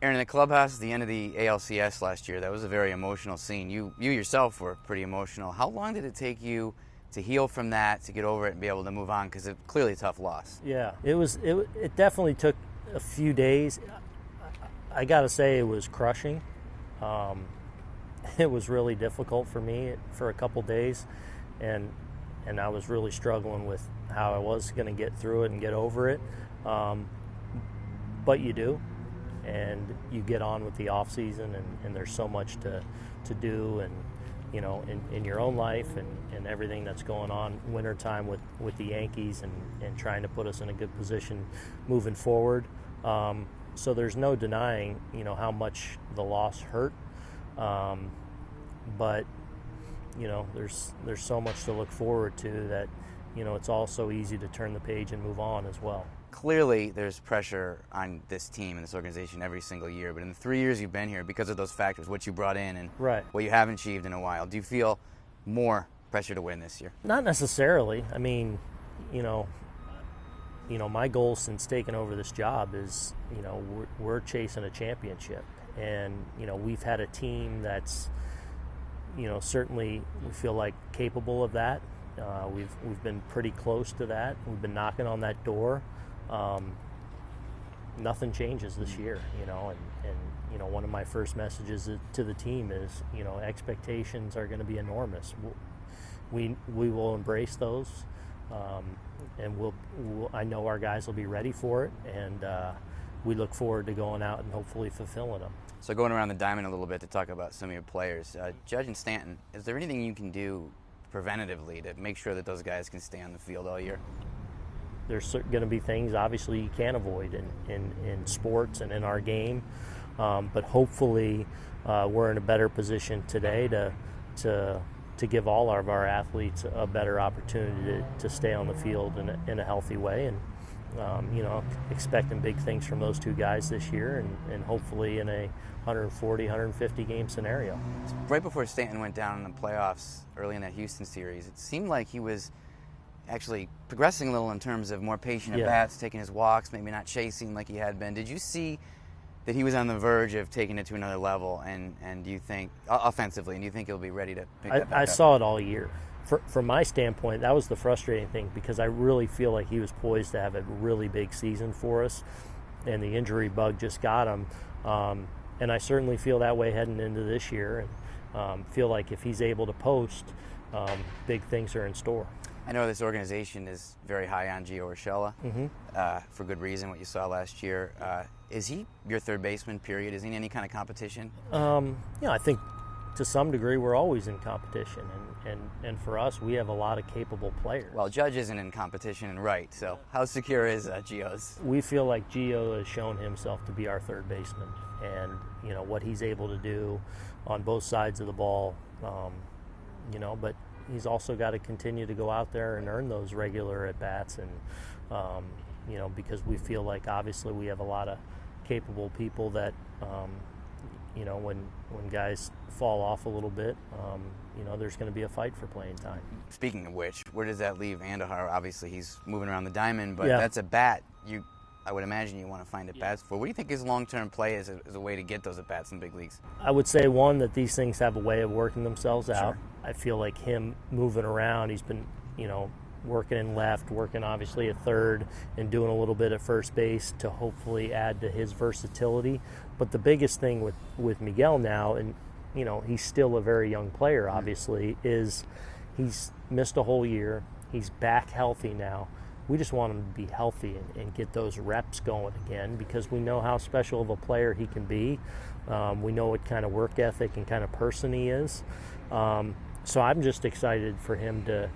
Aaron, in the clubhouse at the end of the ALCS last year, that was a very emotional scene. You yourself were pretty emotional. How long did it take you to heal from that, to get over it and be able to move on? Because it's clearly a tough loss. Yeah, it definitely took a few days. I got to say it was crushing. It was really difficult for me for a couple days, and I was really struggling with how I was going to get through it and get over it. But you do, and you get on with the off season, and there's so much to do, and in your own life and everything that's going on. Wintertime with the Yankees and trying to put us in a good position moving forward. So there's no denying how much the loss hurt. But there's so much to look forward to that it's all so easy to turn the page and move on as well. Clearly there's pressure on this team and this organization every single year, but in the 3 years you've been here, because of those factors, what you brought in and right. what you haven't achieved in a while, do you feel more pressure to win this year? Not necessarily. I mean, my goal since taking over this job is, we're chasing a championship, and we've had a team that's, certainly we feel like capable of that. We've been pretty close to that. We've been knocking on that door. Nothing changes this year, and one of my first messages to the team is, expectations are going to be enormous. We will embrace those, and I know our guys will be ready for it, and we look forward to going out and hopefully fulfilling them. So going around the diamond a little bit to talk about some of your players, Judge and Stanton, is there anything you can do preventatively to make sure that those guys can stay on the field all year? There's going to be things, obviously, you can't avoid in sports and in our game, but hopefully we're in a better position today to give all of our athletes a better opportunity to stay on the field in a healthy way, and expecting big things from those two guys this year, and hopefully in a 140, 150 game scenario. Right before Stanton went down in the playoffs early in that Houston series, it seemed like he was actually progressing a little in terms of more patient at bats, taking his walks, maybe not chasing like he had been. Did you see that he was on the verge of taking it to another level, and do you think, offensively, and do you think he'll be ready to pick that back up? I saw it all year. From my standpoint, that was the frustrating thing, because I really feel like he was poised to have a really big season for us, and the injury bug just got him. And I certainly feel that way heading into this year, and feel like if he's able to post, big things are in store. I know this organization is very high on Gio Urshela, for good reason, what you saw last year. Is he your third baseman, period? Is he in any kind of competition? I think to some degree we're always in competition, and for us, we have a lot of capable players. Well, Judge isn't in competition in right, so how secure is Gio's? We feel like Gio has shown himself to be our third baseman, and what he's able to do on both sides of the ball, but he's also got to continue to go out there and earn those regular at-bats, and because we feel like obviously we have a lot of capable people that when guys fall off a little bit, there's going to be a fight for playing time. Speaking of which, where does that leave Andujar? Obviously he's moving around the diamond, but that's a bat I would imagine you want to find at-bats for. What do you think his long-term play is as a way to get those at-bats in the big leagues? I would say, one, that these things have a way of working themselves out. Sure. I feel like him moving around, he's been, working in left, working obviously at third, and doing a little bit at first base to hopefully add to his versatility. But the biggest thing with Miguel now, and he's still a very young player obviously, is he's missed a whole year. He's back healthy now. We just want him to be healthy and get those reps going again, because we know how special of a player he can be. We know what kind of work ethic and kind of person he is. So I'm just excited for him to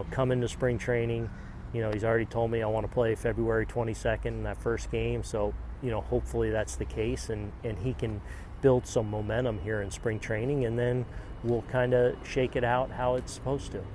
come into spring training. He's already told me I want to play February 22nd in that first game. So, hopefully that's the case, and he can build some momentum here in spring training, and then we'll kind of shake it out how it's supposed to.